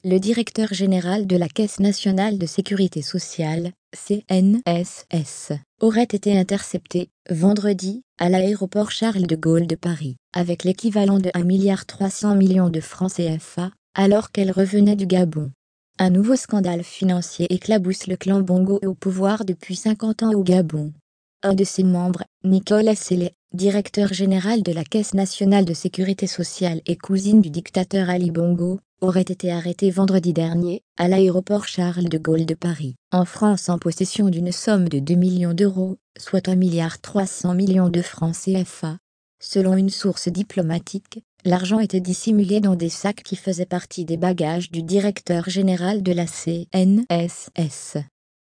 Le directeur général de la Caisse nationale de sécurité sociale, CNSS, aurait été intercepté, vendredi, à l'aéroport Charles de Gaulle de Paris, avec l'équivalent de 1,3 milliard de francs CFA, alors qu'elle revenait du Gabon. Un nouveau scandale financier éclabousse le clan Bongo au pouvoir depuis 50 ans au Gabon. Un de ses membres, Nicolas Sélé, directeur général de la Caisse nationale de sécurité sociale et cousine du dictateur Ali Bongo, aurait été arrêté vendredi dernier, à l'aéroport Charles de Gaulle de Paris, en France en possession d'une somme de 2 millions d'euros, soit 1,3 milliard de francs CFA. Selon une source diplomatique, l'argent était dissimulé dans des sacs qui faisaient partie des bagages du directeur général de la CNSS.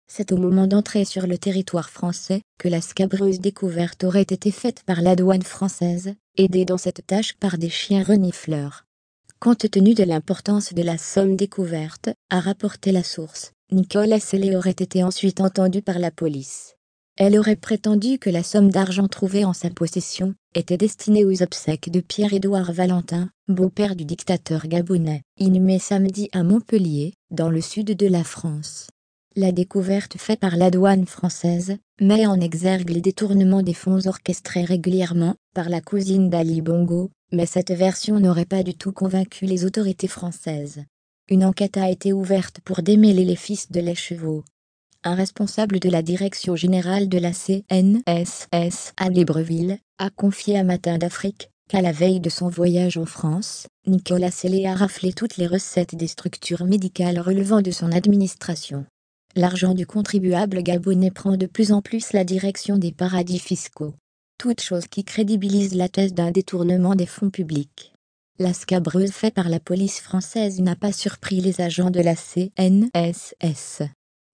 C'est au moment d'entrer sur le territoire français que la scabreuse découverte aurait été faite par la douane française, aidée dans cette tâche par des chiens renifleurs. Compte tenu de l'importance de la somme découverte, a rapporté la source, Nicolas Sélé aurait été ensuite entendu par la police. Elle aurait prétendu que la somme d'argent trouvée en sa possession était destinée aux obsèques de Pierre-Édouard Valentin, beau-père du dictateur gabonais, inhumé samedi à Montpellier, dans le sud de la France. La découverte faite par la douane française met en exergue les détournements des fonds orchestrés régulièrement par la cousine d'Ali Bongo, mais cette version n'aurait pas du tout convaincu les autorités françaises. Une enquête a été ouverte pour démêler les fils de l'écheveau. Un responsable de la direction générale de la CNSS à Libreville a confié à Matin d'Afrique qu'à la veille de son voyage en France, Nicolas Sélé a raflé toutes les recettes des structures médicales relevant de son administration. L'argent du contribuable gabonais prend de plus en plus la direction des paradis fiscaux. Toute chose qui crédibilise la thèse d'un détournement des fonds publics. La scabreuse faite par la police française n'a pas surpris les agents de la CNSS.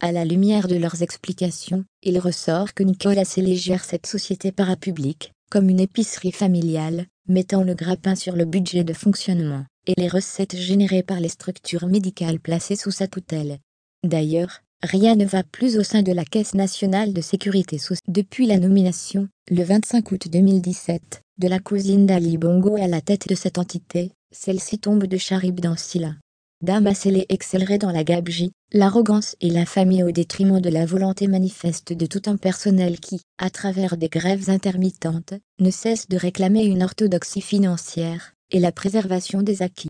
À la lumière de leurs explications, il ressort que Nicolas Sélé gère cette société parapublique, comme une épicerie familiale, mettant le grappin sur le budget de fonctionnement, et les recettes générées par les structures médicales placées sous sa tutelle. D'ailleurs, rien ne va plus au sein de la Caisse nationale de sécurité sociale. Depuis la nomination, le 25 août 2017, de la cousine d'Ali Bongo à la tête de cette entité, celle-ci tombe de Charib dans Silla. Dama Sélé excellerait dans la gabegie, l'arrogance et l'infamie au détriment de la volonté manifeste de tout un personnel qui, à travers des grèves intermittentes, ne cesse de réclamer une orthodoxie financière et la préservation des acquis.